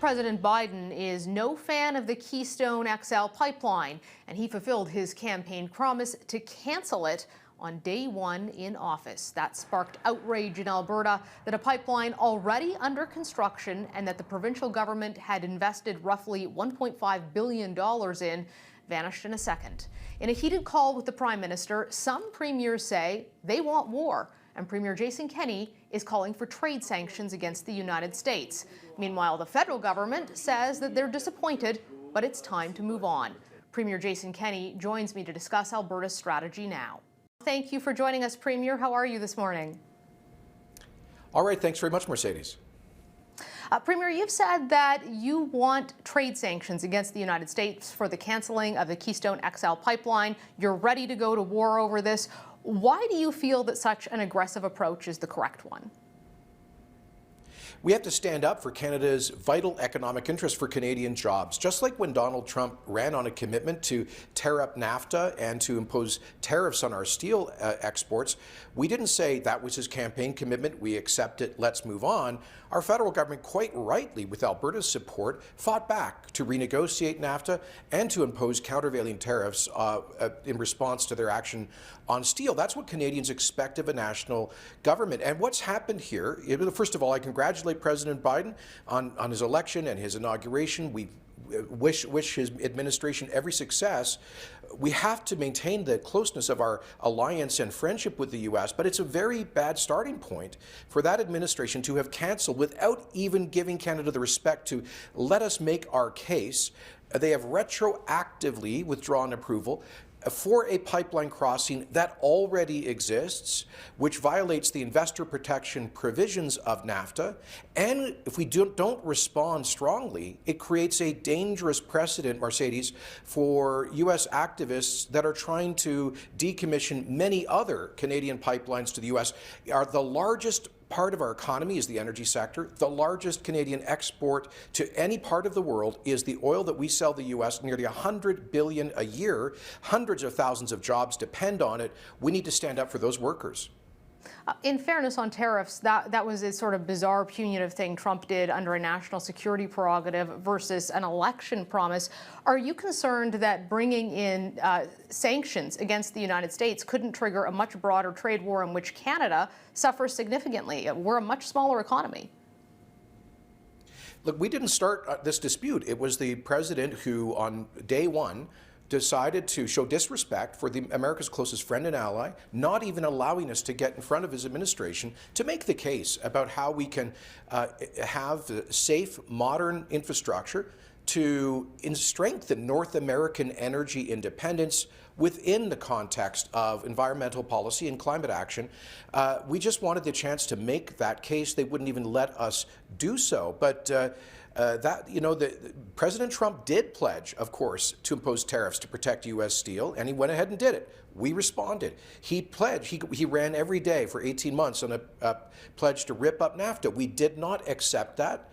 President Biden is no fan of the Keystone XL pipeline, and he fulfilled his campaign promise to cancel it on day one in office. That sparked outrage in Alberta that a pipeline already under construction and that the provincial government had invested roughly $1.5 billion in vanished in a second. In a heated call with the Prime Minister, some premiers say they want war, and Premier Kenney is calling for trade sanctions against the United States. Meanwhile, the federal government says that they're disappointed, but it's time to move on. Premier Kenney joins me to discuss Alberta's strategy now. Thank you for joining us, Premier. How are you this morning? All right, thanks very much, Mercedes. Premier, you've said that you want trade sanctions against the United States for the canceling of the Keystone XL pipeline. You're ready to go to war over this. Why do you feel that such an aggressive approach is the correct one? We have to stand up for Canada's vital economic interest for Canadian jobs. Just like when Donald Trump ran on a commitment to tear up NAFTA and to impose tariffs on our steel exports, we didn't say that was his campaign commitment, we accept it, let's move on. Our federal government, quite rightly, with Alberta's support, fought back to renegotiate NAFTA and to impose countervailing tariffs in response to their action on steel. That's what Canadians expect of a national government. And what's happened here, first of all, I congratulate President Biden on his election and his inauguration. We wish his administration every success. We have to maintain the closeness of our alliance and friendship with the U.S., but it's a very bad starting point for that administration to have canceled without even giving Canada the respect to let us make our case. They have retroactively withdrawn approval for a pipeline crossing that already exists, which violates the investor protection provisions of NAFTA. And if we don't respond strongly, it creates a dangerous precedent, Mercedes, for U.S. activists that are trying to decommission many other Canadian pipelines to the U.S. The largest part of our economy is the energy sector. The largest Canadian export to any part of the world is the oil that we sell the U.S., nearly $100 billion a year. Hundreds of thousands of jobs depend on it. We need to stand up for those workers. In fairness on tariffs, that was a sort of bizarre punitive thing Trump did under a national security prerogative versus an election promise. Are you concerned that bringing in sanctions against the United States couldn't trigger a much broader trade war in which Canada suffers significantly? We're a much smaller economy. Look, we didn't start this dispute. It was the president who, on day one, decided to show disrespect for America's closest friend and ally, not even allowing us to get in front of his administration to make the case about how we can have safe, modern infrastructure to strengthen North American energy independence within the context of environmental policy and climate action. We just wanted the chance to make that case. They wouldn't even let us do so. But President Trump did pledge, of course, to impose tariffs to protect U.S. steel, and he went ahead and did it. We responded. He pledged, he ran every day for 18 months on a pledge to rip up NAFTA. We did not accept that.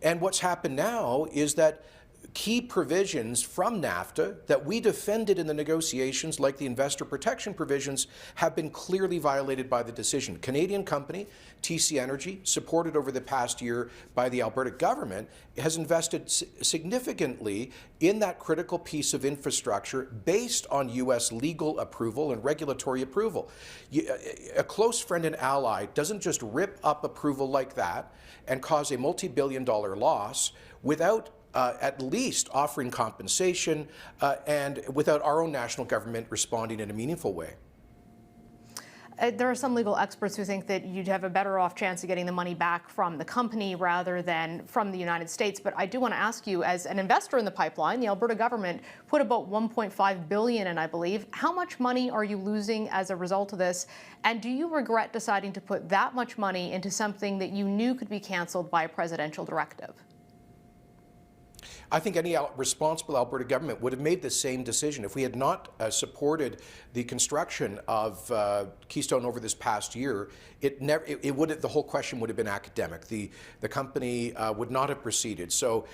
And what's happened now is that key provisions from NAFTA that we defended in the negotiations, like the investor protection provisions, have been clearly violated by the decision. Canadian company, TC Energy, supported over the past year by the Alberta government, has invested significantly in that critical piece of infrastructure based on U.S. legal approval and regulatory approval. A close friend and ally doesn't just rip up approval like that and cause a multi-billion-dollar loss without at least offering compensation and without our own national government responding in a meaningful way. There are some legal experts who think that you'd have a better off chance of getting the money back from the company rather than from the United States. But I do want to ask you, as an investor in the pipeline, the Alberta government put about $1.5 billion in, I believe. How much money are you losing as a result of this? And do you regret deciding to put that much money into something that you knew could be canceled by a presidential directive? I think any responsible Alberta government would have made the same decision. If we had not supported the construction of Keystone over this past year, the whole question would have been academic. The company would not have proceeded. So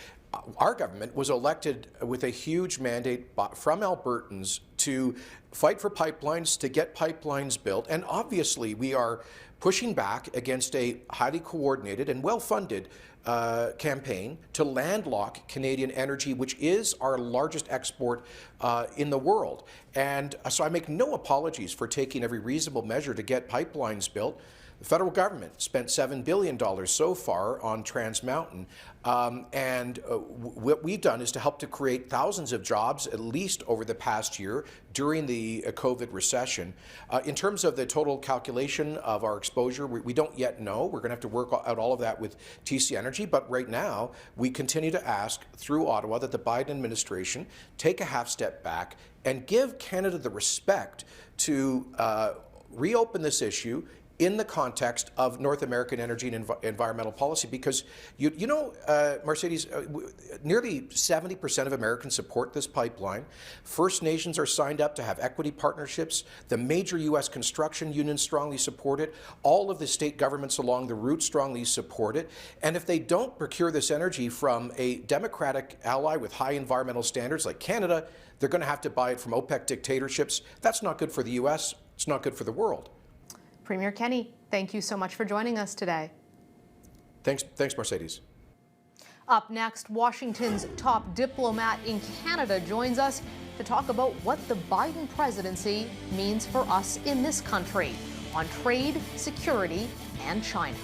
our government was elected with a huge mandate from Albertans to fight for pipelines, to get pipelines built. And obviously, we are pushing back against a highly coordinated and well-funded campaign to landlock Canadian energy, which is our largest export in the world. And so I make no apologies for taking every reasonable measure to get pipelines built. The federal government spent $7 billion so far on Trans Mountain, and what we've done is to help to create thousands of jobs, at least over the past year, during the COVID recession. In terms of the total calculation of our exposure, we don't yet know. We're going to have to work out all of that with TC Energy, but right now, we continue to ask through Ottawa that the Biden administration take a half step back and give Canada the respect to reopen this issue in the context of North American energy and environmental policy, because you know, Mercedes, nearly 70% of Americans support this pipeline. First Nations are signed up to have equity partnerships. The major U.S. construction unions strongly support it. All of the state governments along the route strongly support it. And if they don't procure this energy from a democratic ally with high environmental standards like Canada, they're going to have to buy it from OPEC dictatorships. That's not good for the U.S. It's not good for the world. Premier Kenney, thank you so much for joining us today. Thanks, Mercedes. Up next, Washington's top diplomat in Canada joins us to talk about what the Biden presidency means for us in this country on trade, security, and China.